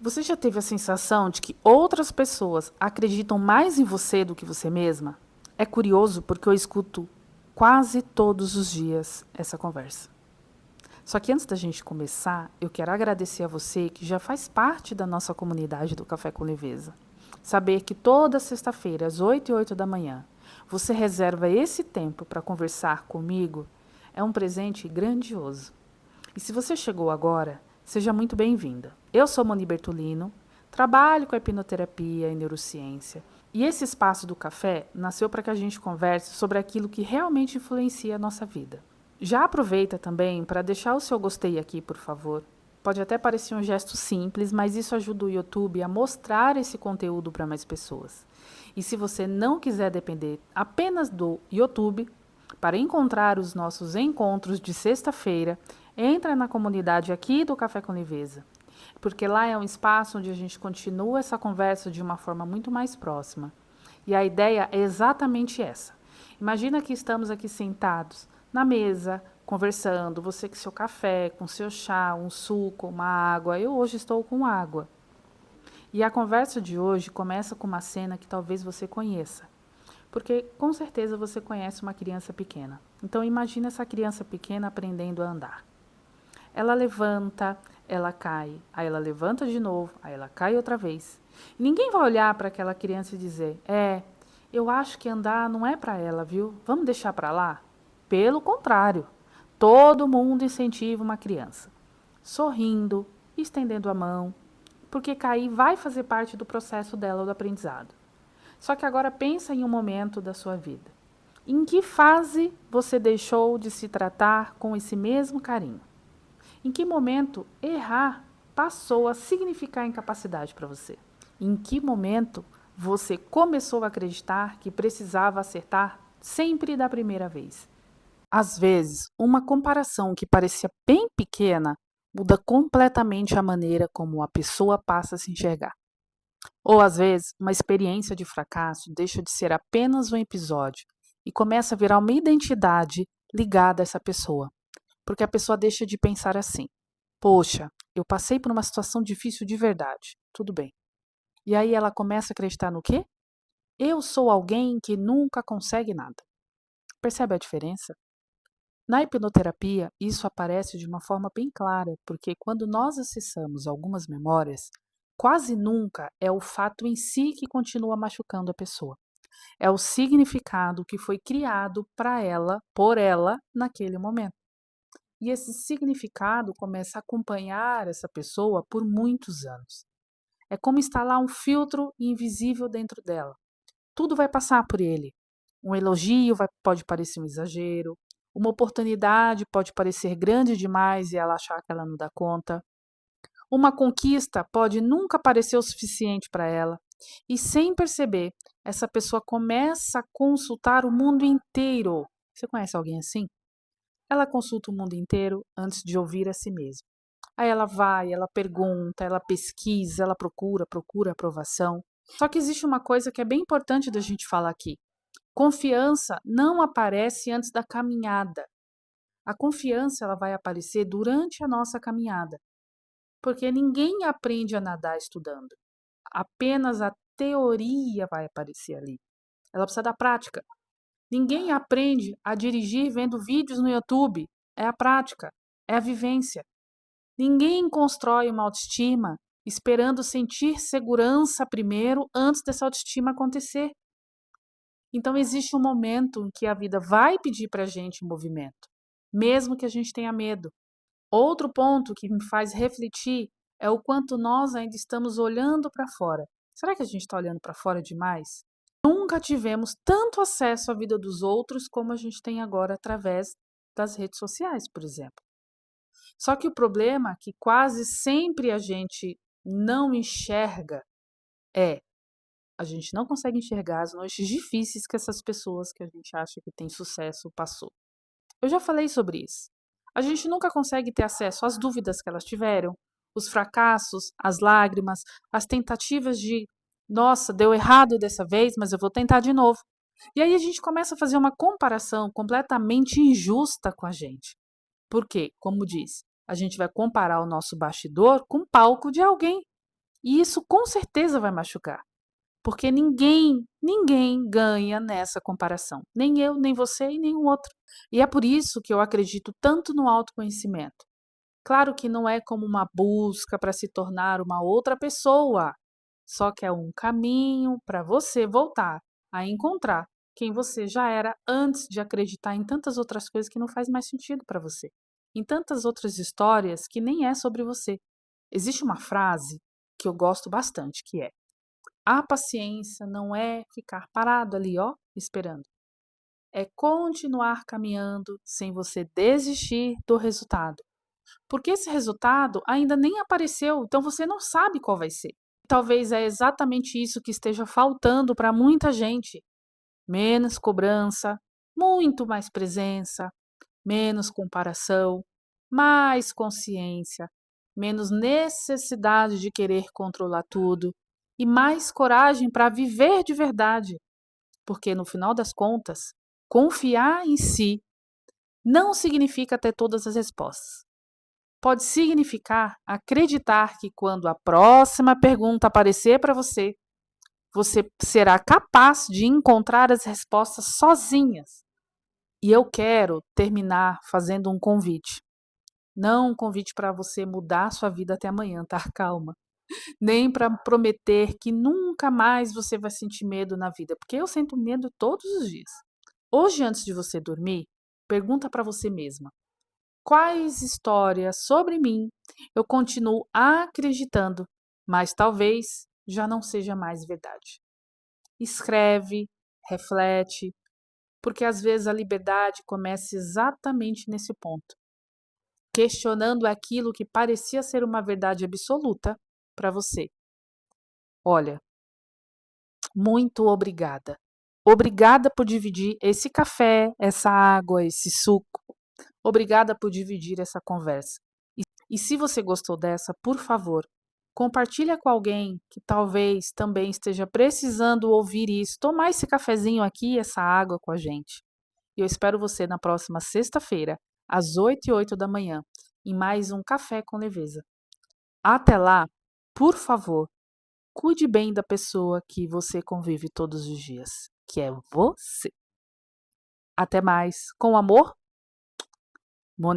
Você já teve a sensação de que outras pessoas acreditam mais em você do que você mesma? É curioso porque eu escuto quase todos os dias essa conversa. Só que antes da gente começar, eu quero agradecer a você que já faz parte da nossa comunidade do Café com Leveza. Saber que toda sexta-feira, às 8h08 da manhã, você reserva esse tempo para conversar comigo é um presente grandioso. E se você chegou agora, seja muito bem-vinda. Eu sou Moni Bertolino, trabalho com a hipnoterapia e neurociência. E esse espaço do café nasceu para que a gente converse sobre aquilo que realmente influencia a nossa vida. Já aproveita também para deixar o seu gostei aqui, por favor. Pode até parecer um gesto simples, mas isso ajuda o YouTube a mostrar esse conteúdo para mais pessoas. E se você não quiser depender apenas do YouTube, para encontrar os nossos encontros de sexta-feira, entra na comunidade aqui do Café com Leveza, porque lá é um espaço onde a gente continua essa conversa de uma forma muito mais próxima. E a ideia é exatamente essa. Imagina que estamos aqui sentados na mesa, conversando, você com seu café, com seu chá, um suco, uma água. Eu hoje estou com água. E a conversa de hoje começa com uma cena que talvez você conheça, porque com certeza você conhece uma criança pequena. Então imagine essa criança pequena aprendendo a andar. Ela levanta, ela cai, aí ela levanta de novo, aí ela cai outra vez. E ninguém vai olhar para aquela criança e dizer: eu acho que andar não é para ela, viu? Vamos deixar para lá?" Pelo contrário, todo mundo incentiva uma criança, sorrindo, estendendo a mão, porque cair vai fazer parte do processo dela do aprendizado. Só que agora pensa em um momento da sua vida. Em que fase você deixou de se tratar com esse mesmo carinho? Em que momento errar passou a significar incapacidade para você? Em que momento você começou a acreditar que precisava acertar sempre da primeira vez? Às vezes, uma comparação que parecia bem pequena muda completamente a maneira como a pessoa passa a se enxergar. Ou às vezes, uma experiência de fracasso deixa de ser apenas um episódio e começa a virar uma identidade ligada a essa pessoa, porque a pessoa deixa de pensar assim: "Poxa, eu passei por uma situação difícil de verdade, tudo bem." E aí ela começa a acreditar no quê? Eu sou alguém que nunca consegue nada. Percebe a diferença? Na hipnoterapia, isso aparece de uma forma bem clara, porque quando nós acessamos algumas memórias, quase nunca é o fato em si que continua machucando a pessoa. É o significado que foi criado para ela, por ela, naquele momento. E esse significado começa a acompanhar essa pessoa por muitos anos. É como instalar um filtro invisível dentro dela. Tudo vai passar por ele. Um elogio pode parecer um exagero, uma oportunidade pode parecer grande demais e ela achar que ela não dá conta. Uma conquista pode nunca parecer o suficiente para ela. E sem perceber, essa pessoa começa a consultar o mundo inteiro. Você conhece alguém assim? Ela consulta o mundo inteiro antes de ouvir a si mesma. Aí ela vai, ela pergunta, ela pesquisa, ela procura aprovação. Só que existe uma coisa que é bem importante da gente falar aqui. Confiança não aparece antes da caminhada. A confiança ela vai aparecer durante a nossa caminhada, porque ninguém aprende a nadar estudando. Apenas a teoria vai aparecer ali. Ela precisa da prática. Ninguém aprende a dirigir vendo vídeos no YouTube. É a prática, é a vivência. Ninguém constrói uma autoestima esperando sentir segurança primeiro antes dessa autoestima acontecer. Então, existe um momento em que a vida vai pedir para a gente movimento, mesmo que a gente tenha medo. Outro ponto que me faz refletir é o quanto nós ainda estamos olhando para fora. Será que a gente está olhando para fora demais? Nunca tivemos tanto acesso à vida dos outros como a gente tem agora através das redes sociais, por exemplo. Só que o problema que quase sempre a gente não enxerga é a gente não consegue enxergar as noites difíceis que essas pessoas que a gente acha que tem sucesso passou. Eu já falei sobre isso. A gente nunca consegue ter acesso às dúvidas que elas tiveram, os fracassos, as lágrimas, as tentativas de, nossa, deu errado dessa vez, mas eu vou tentar de novo. E aí a gente começa a fazer uma comparação completamente injusta com a gente. Por quê? Como diz, a gente vai comparar o nosso bastidor com o palco de alguém. E isso com certeza vai machucar, porque ninguém ganha nessa comparação. Nem eu, nem você e nenhum outro. E é por isso que eu acredito tanto no autoconhecimento. Claro que não é como uma busca para se tornar uma outra pessoa, só que é um caminho para você voltar a encontrar quem você já era antes de acreditar em tantas outras coisas que não faz mais sentido para você, em tantas outras histórias que nem é sobre você. Existe uma frase que eu gosto bastante, que é: a paciência não é ficar parado ali, ó, esperando. É continuar caminhando sem você desistir do resultado. Porque esse resultado ainda nem apareceu, então você não sabe qual vai ser. Talvez é exatamente isso que esteja faltando para muita gente. Menos cobrança, muito mais presença, menos comparação, mais consciência, menos necessidade de querer controlar tudo e mais coragem para viver de verdade. Porque no final das contas, confiar em si não significa ter todas as respostas. Pode significar acreditar que quando a próxima pergunta aparecer para você, você será capaz de encontrar as respostas sozinhas. E eu quero terminar fazendo um convite. Não um convite para você mudar a sua vida até amanhã, tá? Calma. Nem para prometer que nunca mais você vai sentir medo na vida, porque eu sinto medo todos os dias. Hoje, antes de você dormir, pergunta para você mesma: quais histórias sobre mim eu continuo acreditando, mas talvez já não seja mais verdade? Escreve, reflete, porque às vezes a liberdade começa exatamente nesse ponto, questionando aquilo que parecia ser uma verdade absoluta para você. Olha, muito obrigada. Obrigada por dividir esse café, essa água, esse suco. Obrigada por dividir essa conversa. E se você gostou dessa, por favor, compartilha com alguém que talvez também esteja precisando ouvir isso, tomar esse cafezinho aqui, essa água com a gente. E eu espero você na próxima sexta-feira, às 8h08 da manhã, em mais um Café com Leveza. Até lá, por favor, cuide bem da pessoa que você convive todos os dias, que é você. Até mais. Com amor, Moni.